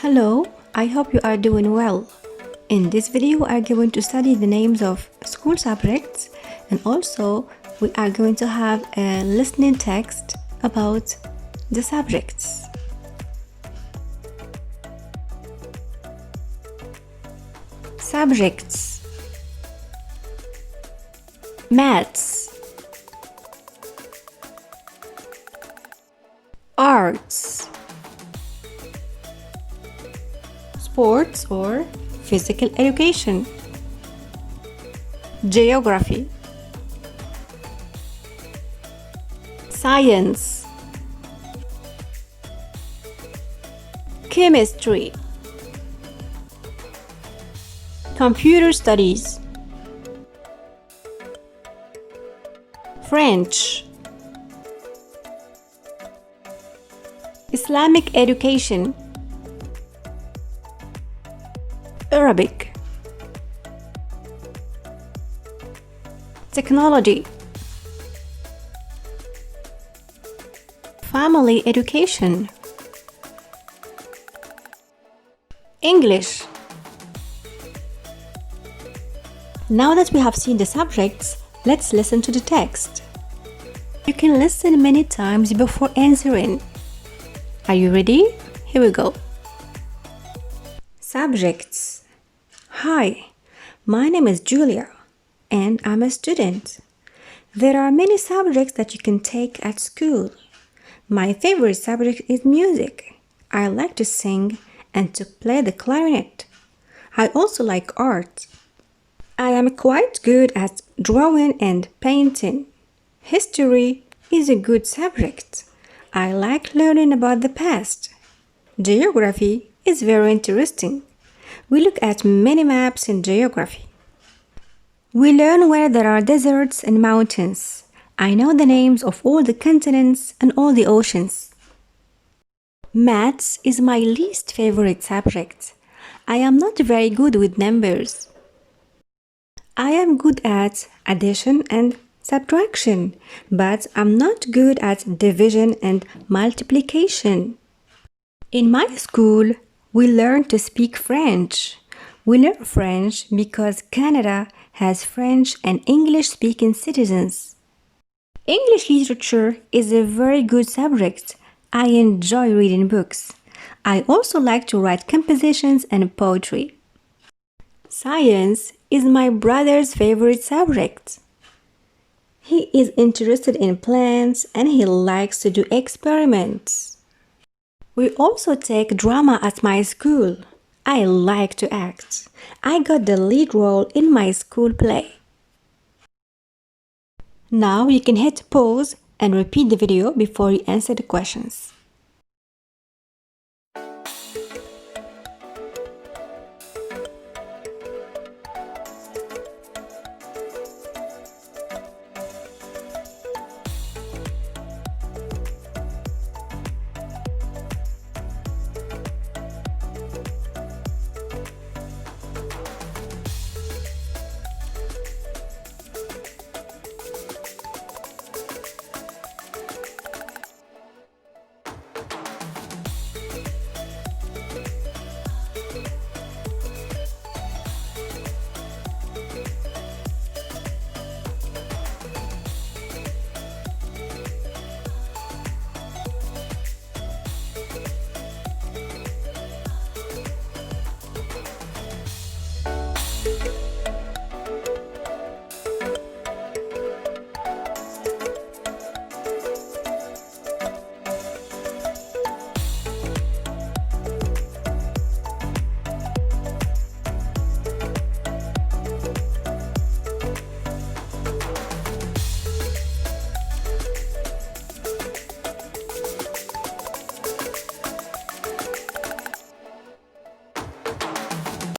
Hello, I hope you are doing well. In this video, we are going to study the names of school subjects, and also we are going to have a listening text about the subjects. Subjects: maths, arts, sports or physical education, geography, science, chemistry, computer studies, French, Islamic education, Arabic, technology, family education, English. Now that we have seen the subjects, let's listen to the text. You can listen many times before answering. Are you ready? Here we go. Subjects. Hi, my name is Julia and I'm a student. There are many subjects that you can take at school. My favorite subject is music. I like to sing and to play the clarinet. I also like art. I am quite good at drawing and painting. History is a good subject. I like learning about the past. Geography is very interesting. We look at many maps in geography. We learn where there are deserts and mountains. I know the names of all the continents and all the oceans. Maths is my least favorite subject. I am not very good with numbers. I am good at addition and subtraction, but I'm not good at division and multiplication. In my school, we learn to speak French. We learn French because Canada has French and English-speaking citizens. English literature is a very good subject. I enjoy reading books. I also like to write compositions and poetry. Science is my brother's favorite subject. He is interested in plants and he likes to do experiments. We also take drama at my school. I like to act. I got the lead role in my school play. Now you can hit pause and repeat the video before you answer the questions.